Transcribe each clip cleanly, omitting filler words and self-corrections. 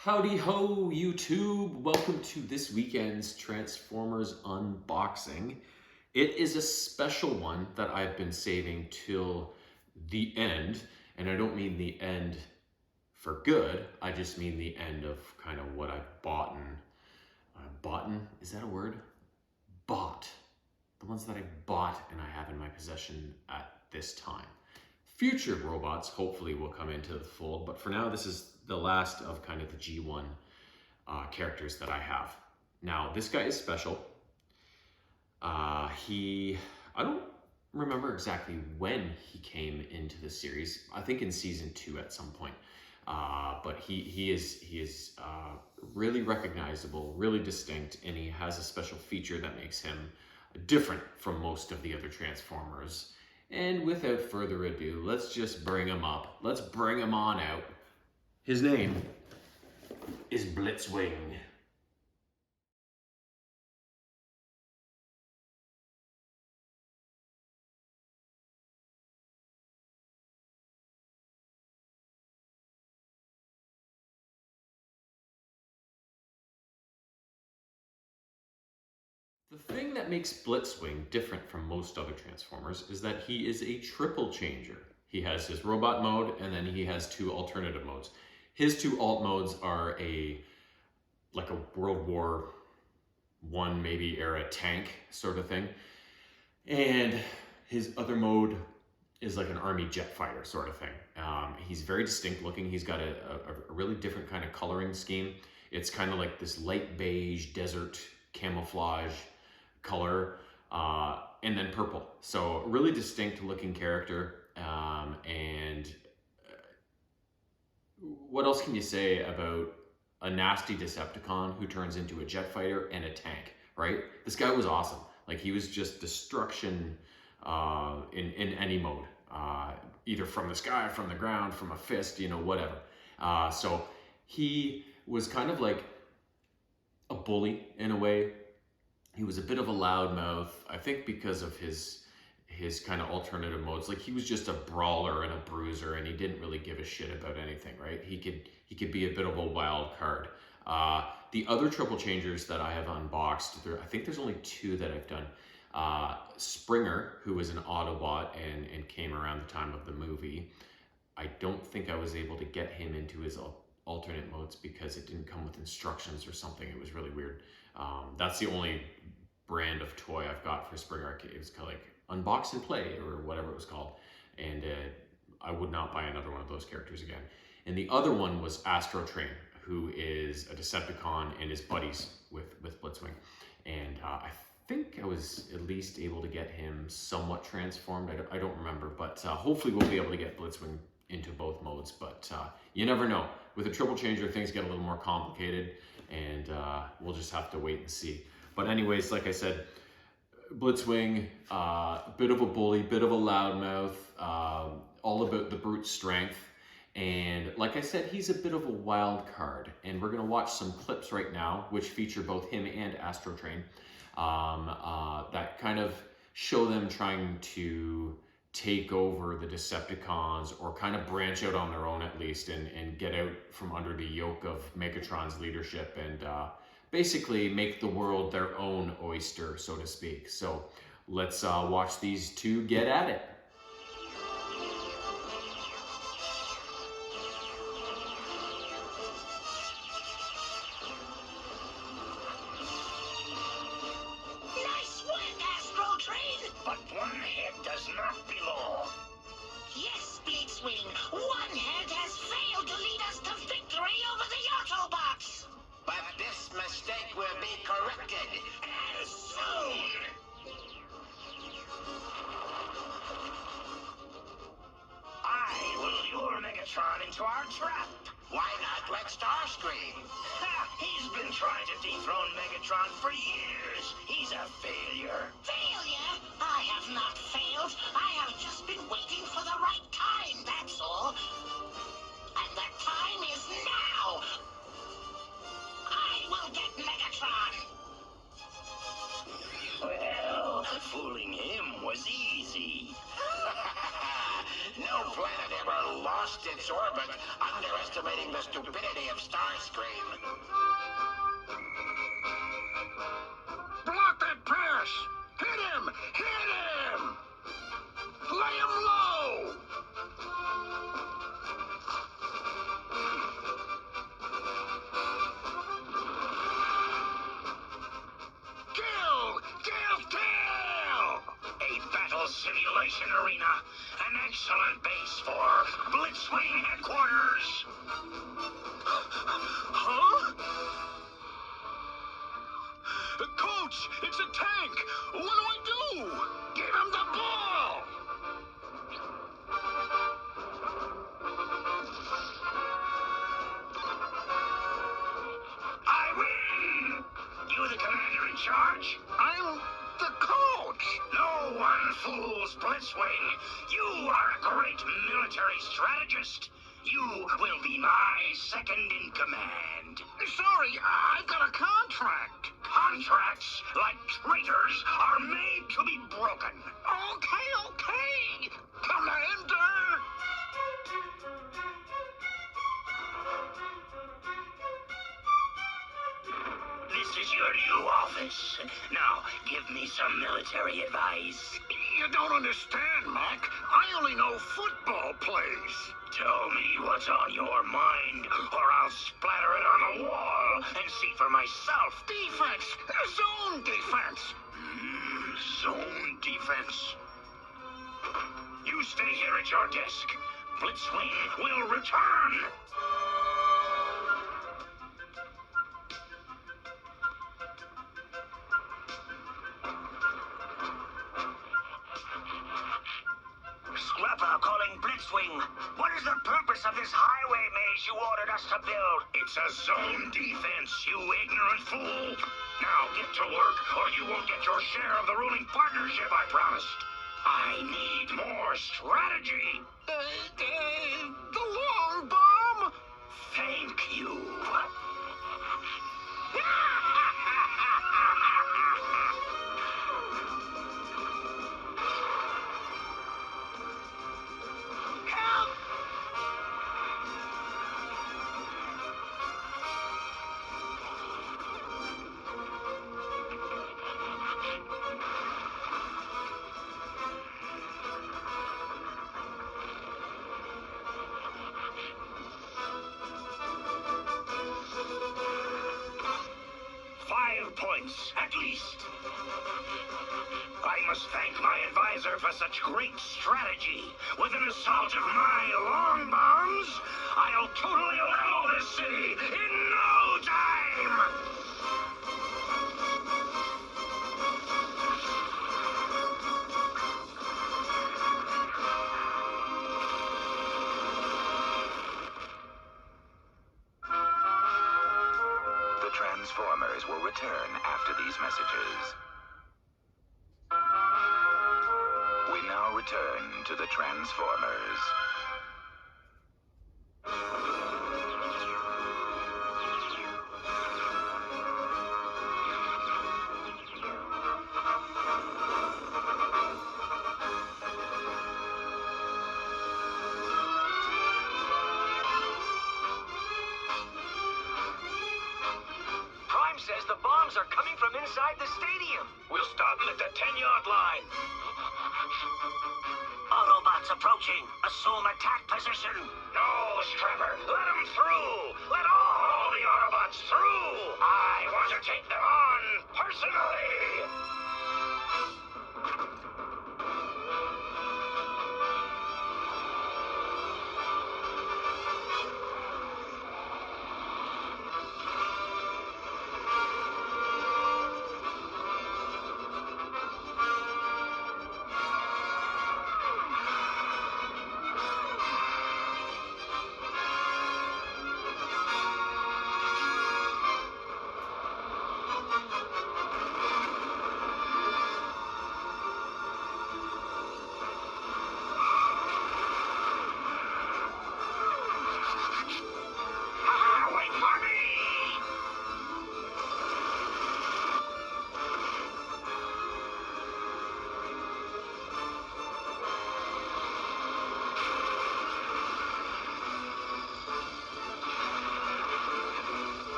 Howdy ho, YouTube! Welcome to this weekend's Transformers unboxing. It is a special one that I've been saving till the end, and I don't mean the end for good, I just mean the end of kind of what I've bought. Is that a word? Bought. The ones that I bought and I have in my possession at this time. Future robots hopefully will come into the fold, but for now this is the last of kind of the G1 characters that I have. Now this guy is special. I don't remember exactly when he came into the series. I think in season 2 at some point. But he is really recognizable, really distinct, and he has a special feature that makes him different from most of the other Transformers. And without further ado, let's just bring him up. Let's bring him on out. His name is Blitzwing. The thing that makes Blitzwing different from most other Transformers is that he is a triple changer. He has his robot mode, and then he has two alternative modes. His two alt modes are like a World War I maybe era tank sort of thing. And his other mode is like an army jet fighter sort of thing. He's very distinct looking. He's got a really different kind of coloring scheme. It's kind of like this light beige desert camouflage color, and then purple. So really distinct looking character. And what else can you say about a nasty Decepticon who turns into a jet fighter and a tank, right? This guy was awesome. Like, he was just destruction in any mode, either from the sky, from the ground, from a fist, whatever. So he was kind of like a bully in a way. He was a bit of a loudmouth, I think, because of his kind of alternative modes. Like, he was just a brawler and a bruiser, and he didn't really give a shit about anything, right? He could be a bit of a wild card. The other triple changers that I have unboxed, I think there's only two that I've done. Springer, who was an Autobot and came around the time of the movie. I don't think I was able to get him into his alternate modes because it didn't come with instructions or something. It was really weird. That's the only brand of toy I've got for Springer. It was kind of like Unbox and Play or whatever it was called. And I would not buy another one of those characters again. And the other one was Astro Train, who is a Decepticon and is buddies with Blitzwing. And I think I was at least able to get him somewhat transformed. I don't remember, but hopefully we'll be able to get Blitzwing into both modes. But you never know. With a triple changer, things get a little more complicated, and we'll just have to wait and see. But anyways, like I said, Blitzwing, bit of a bully, bit of a loudmouth, all about the brute strength. And like I said, he's a bit of a wild card. And we're going to watch some clips right now, which feature both him and Astro Train, that kind of show them trying to take over the Decepticons, or kind of branch out on their own at least, and get out from under the yoke of Megatron's leadership, and basically make the world their own oyster, so to speak. So let's watch these two get at it. Nice work, Astro Train! But one head does not belong. Yes, Blitzwing, one head has failed to lead us to victory over the Autobots. But this mistake will be corrected. And soon! I will lure Megatron into our trap. Why not let Starscream? Ha! He's been trying to dethrone Megatron for years. He's a failure. Failure? I have not failed. I have just been waiting for the right time, that's all. And the time is now. I will get Megatron. Well, fooling him was easy. No planet ever lost its orbit, underestimating the stupidity of Starscream. Block that pass! Hit him! Hit him! Lay him low! Kill! Kill! Kill! A battle simulation arena. An excellent base for Blitzwing headquarters. Huh? Coach, it's a tank. What do I do? Give him the ball. I win. You the commander in charge? I'm the coach. No one fools Blitzwing. You are a great military strategist. You will be my second in command. Sorry, I've got a contract. Contracts, like traitors, are made to be broken. Okay. Commander! This is your new office. Now, give me some military advice. You don't understand, Mac. I only know football plays. Tell me what's on your mind, or I'll splatter it on the wall and see for myself. Defense! Zone defense! Zone defense. You stay here at your desk. Blitzwing will return. Scrapper calling Blitzwing. What is the purpose of this highway maze you ordered us to build? It's a zone defense, you ignorant fool. Now get to work, or you won't get your share of the ruling partnership I promised. I need more strategy. The long bomb? Thank you. Help! 5 points, at least. I must thank my advisor for such great strategy. With an assault of my long bombs, I'll totally level this city in no time! The Transformers will return after these messages. We now return to the Transformers. Prime says the bombs are coming from inside the stadium. We'll start them at the 10-yard line. Autobots approaching. Assume attack position. No, Strapper. Let them through. Let all the Autobots through. I want to take them on personally.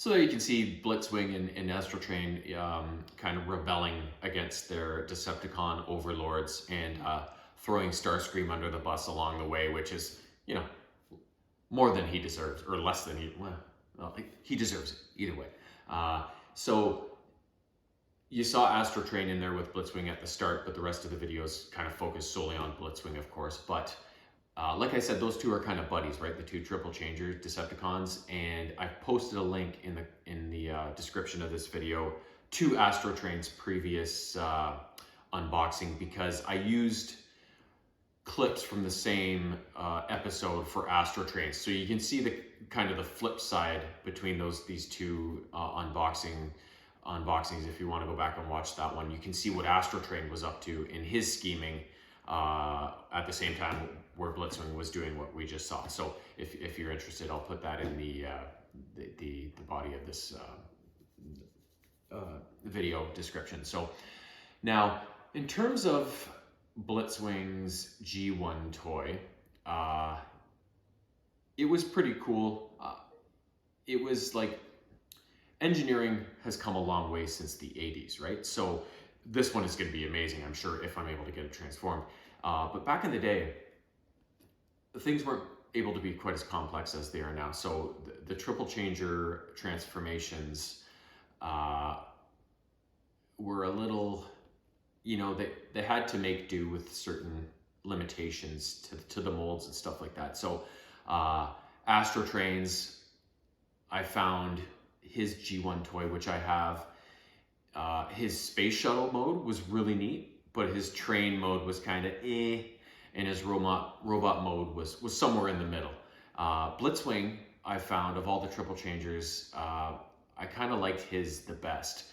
So there you can see Blitzwing and Astral Train kind of rebelling against their Decepticon overlords and throwing Starscream under the bus along the way, which is, you know, more than he deserves, or less than he deserves it either way. So you saw Astral Train in there with Blitzwing at the start, but the rest of the videos kind of focus solely on Blitzwing, of course. But like I said, those two are kind of buddies, right? The two Triple Changer Decepticons, and I posted a link in the description of this video to Astral Train's previous unboxing, because I used clips from the same episode for Astral Train, so you can see the kind of the flip side between these two unboxings. If you want to go back and watch that one, you can see what Astral Train was up to in his scheming at the same time where Blitzwing was doing what we just saw. So if you're interested, I'll put that in the body of this video description. So now, in terms of Blitzwing's G1 toy, it was pretty cool. It was like, engineering has come a long way since the 80s, right? So this one is going to be amazing, I'm sure, if I'm able to get it transformed. But back in the day, things weren't able to be quite as complex as they are now. So the Triple Changer transformations were a little, you know, they had to make do with certain limitations to the molds and stuff like that. So Astro Trains, I found his G1 toy, which I have, his space shuttle mode was really neat, but his train mode was kind of and his robot mode was somewhere in the middle. Blitzwing, I found, of all the Triple Changers, I kind of liked his the best.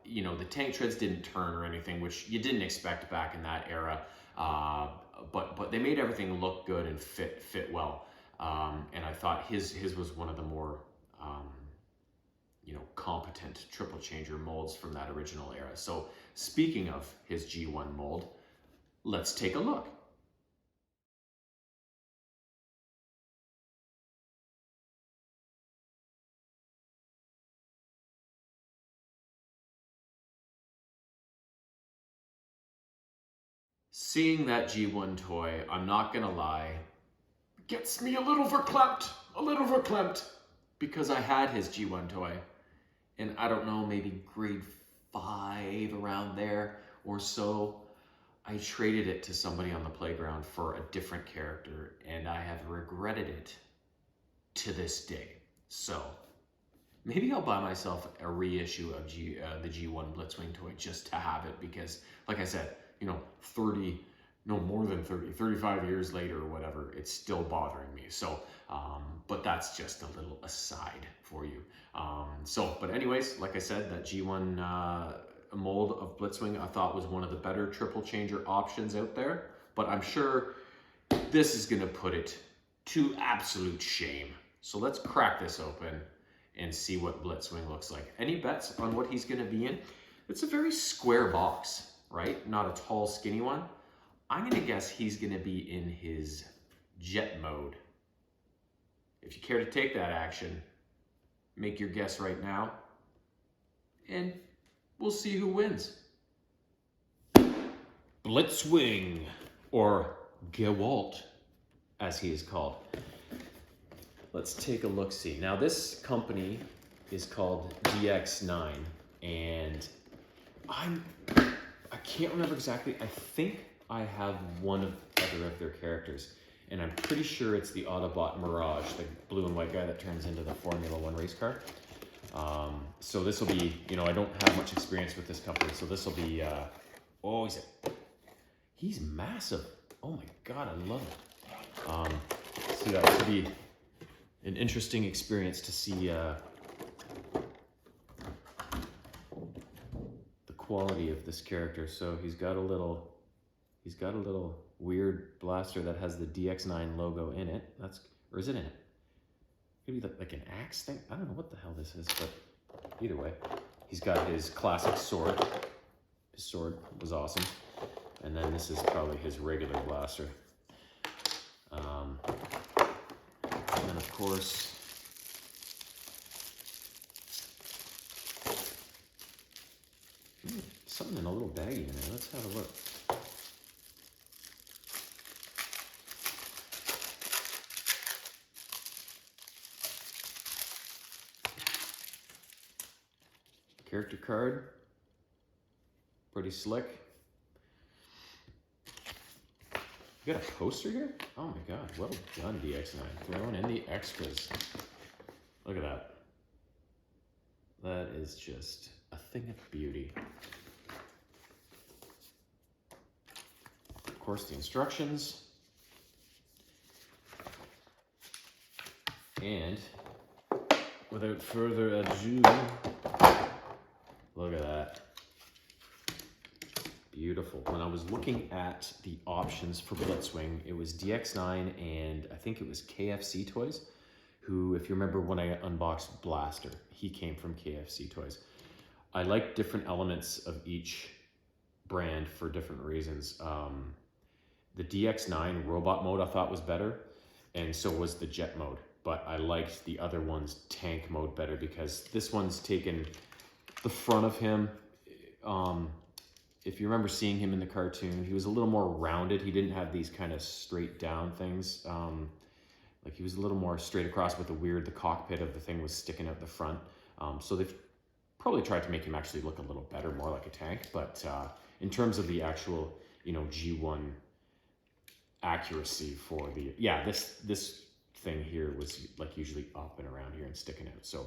You know, the tank treads didn't turn or anything, which you didn't expect back in that era, but they made everything look good and fit well. And I thought his was one of the more you know, competent Triple Changer molds from that original era. So speaking of his G1 mold, let's take a look. Seeing that G1 toy, I'm not gonna lie, gets me a little verklempt, because I had his G1 toy, and I don't know, maybe grade 5 around there or so, I traded it to somebody on the playground for a different character, and I have regretted it to this day. So maybe I'll buy myself a reissue of the G1 Blitzwing toy just to have it, because like I said, you know, 35 years later or whatever, it's still bothering me. So, but that's just a little aside for you. But anyways, like I said, that G1 mold of Blitzwing I thought was one of the better Triple Changer options out there, but I'm sure this is gonna put it to absolute shame. So let's crack this open and see what Blitzwing looks like. Any bets on what he's gonna be in? It's a very square box, right? Not a tall, skinny one. I'm gonna guess he's gonna be in his jet mode. If you care to take that action, make your guess right now, and we'll see who wins. Blitzwing, or Gewalt, as he is called. Let's take a look-see. Now this company is called DX9, and I can't remember exactly. I think I have one of other of their characters, and I'm pretty sure it's the Autobot Mirage, the blue and white guy that turns into the Formula One race car. So this will be, you know, I don't have much experience with this company, so this will be, oh, he's massive. Oh my God, I love it. So that should be an interesting experience to see the quality of this character. So he's got a little weird blaster that has the DX9 logo in it. Or is it in it? Could be like an axe thing. I don't know what the hell this is, but either way, he's got his classic sword. His sword was awesome. And then this is probably his regular blaster. And then of course, Something in a little baggie in there. Let's have a look. Character card. Pretty slick. You got a poster here? Oh my god, well done, DX9. Throwing in the extras. Look at that. That is just a thing of beauty. Of course, the instructions. And without further ado, look at that. Beautiful. When I was looking at the options for Blitzwing, it was DX9 and I think it was KFC Toys, who, if you remember when I unboxed Blaster, he came from KFC Toys. I like different elements of each brand for different reasons. The DX9 robot mode I thought was better, and so was the jet mode. But I liked the other one's tank mode better because this one's taken the front of him. If you remember seeing him in the cartoon, he was a little more rounded. He didn't have these kind of straight down things. Like he was a little more straight across with the cockpit of the thing was sticking out the front. So they've probably tried to make him actually look a little better, more like a tank. But in terms of the actual, G1 accuracy for the, this thing here was like usually up and around here and sticking out. So,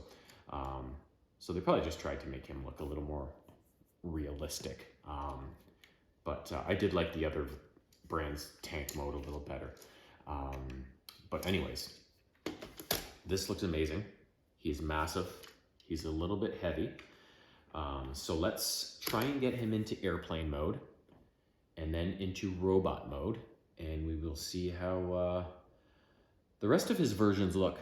so they probably just tried to make him look a little more realistic. But I did like the other brand's tank mode a little better. But anyways, this looks amazing. He's massive. He's a little bit heavy. So let's try and get him into airplane mode and then into robot mode. And we will see how the rest of his versions look.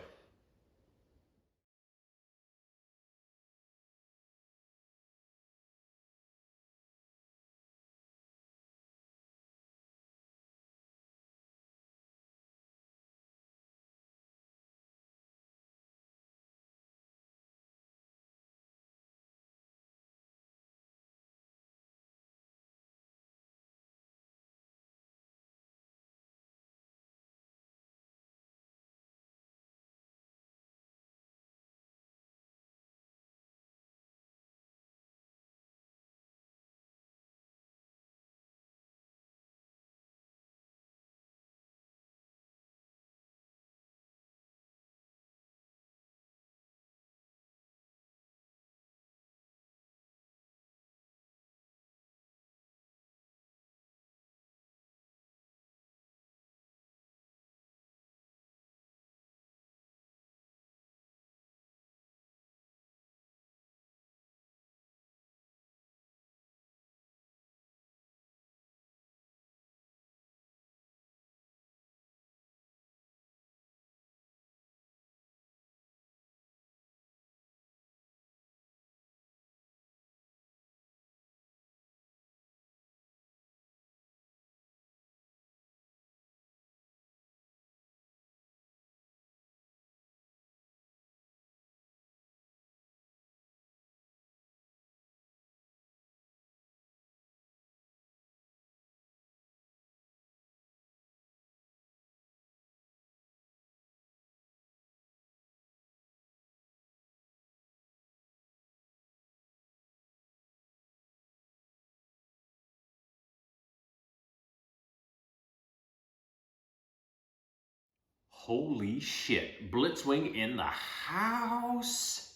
Holy shit, Blitzwing in the house.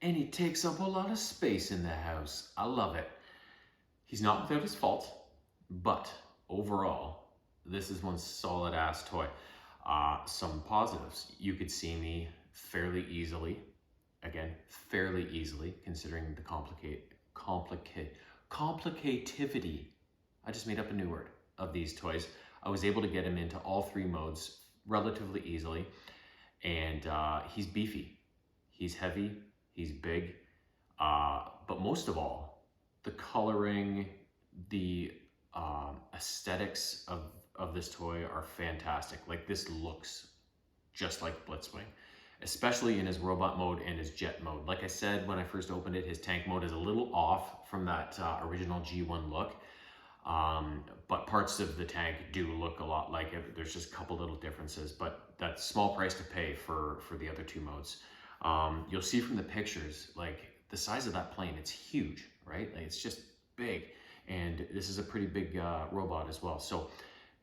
And he takes up a lot of space in the house. I love it. He's not without his fault, but overall, this is one solid ass toy. Some positives. You could see me fairly easily, considering the complicativity, I just made up a new word, of these toys. I was able to get him into all three modes relatively easily, and he's beefy, he's heavy, he's big, but most of all, the coloring, the aesthetics of this toy are fantastic. Like, this looks just like Blitzwing. especially in his robot mode and his jet mode. Like I said, when I first opened it, his tank mode is a little off from that original G1 look. But parts of the tank do look a lot like it. There's just a couple little differences, but that's small price to pay for the other two modes. You'll see from the pictures, like the size of that plane, it's huge, right? Like it's just big. And this is a pretty big robot as well. So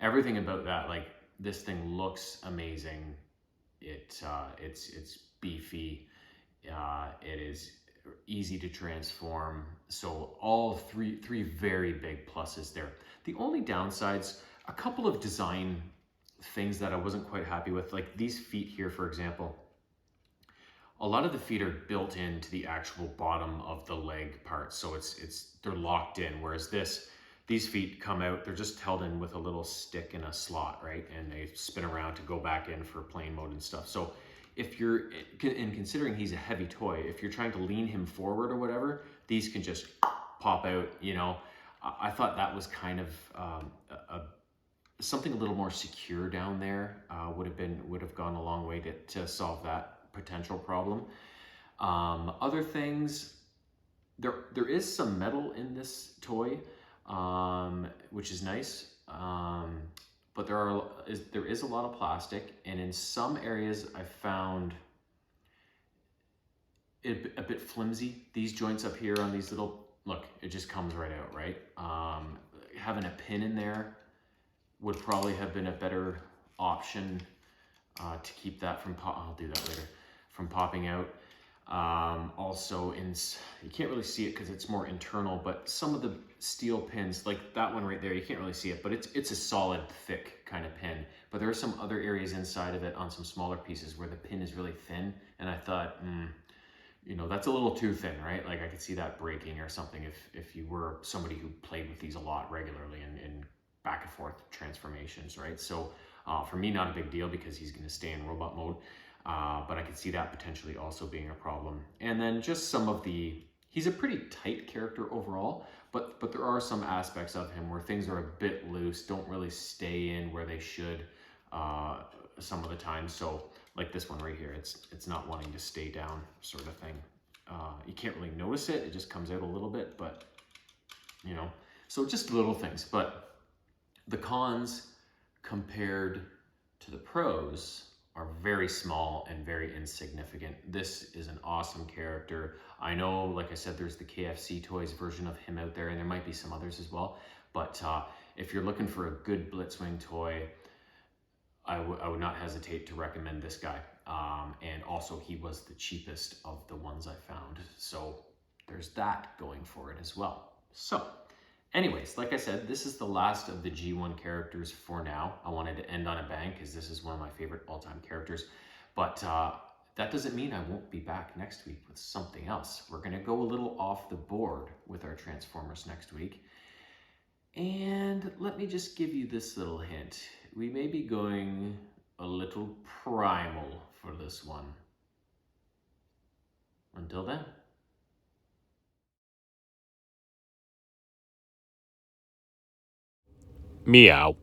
everything about that, like this thing looks amazing. It's beefy. It is easy to transform. So all three very big pluses there. The only downsides, a couple of design things that I wasn't quite happy with, like these feet here, for example. A lot of the feet are built into the actual bottom of the leg part, so they're locked in. Whereas these feet come out, they're just held in with a little stick in a slot, right? And they spin around to go back in for plane mode and stuff. So if you're, and considering he's a heavy toy, if you're trying to lean him forward or whatever, these can just pop out, you know. I thought that was kind of something a little more secure down there would have gone a long way to solve that potential problem. Other things, there is some metal in this toy, which is nice, but there is a lot of plastic, and in some areas I found it a bit flimsy. These joints up here on these little, look, it just comes right out, right? Having a pin in there would probably have been a better option to keep that from I'll do that later, from popping out. Also, you can't really see it because it's more internal, but some of the steel pins, like that one right there, you can't really see it, but it's a solid, thick kind of pin. But there are some other areas inside of it on some smaller pieces where the pin is really thin, and I thought, you know, that's a little too thin, right? Like I could see that breaking or something if you were somebody who played with these a lot regularly in back and forth transformations, right? So for me, not a big deal because he's going to stay in robot mode. But I could see that potentially also being a problem. And then just some of he's a pretty tight character overall, but there are some aspects of him where things are a bit loose, don't really stay in where they should some of the time. So like this one right here, it's not wanting to stay down sort of thing. You can't really notice it, it just comes out a little bit, but you know, so just little things. But the cons compared to the pros are very small and very insignificant. This is an awesome character. I know, like I said, there's the KFC Toys version of him out there, and there might be some others as well. But if you're looking for a good Blitzwing toy, I would not hesitate to recommend this guy. And also, he was the cheapest of the ones I found. So there's that going for it as well. So anyways, like I said, this is the last of the G1 characters for now. I wanted to end on a bang because this is one of my favorite all-time characters. But that doesn't mean I won't be back next week with something else. We're going to go a little off the board with our Transformers next week. And let me just give you this little hint. We may be going a little primal for this one. Until then. Meow.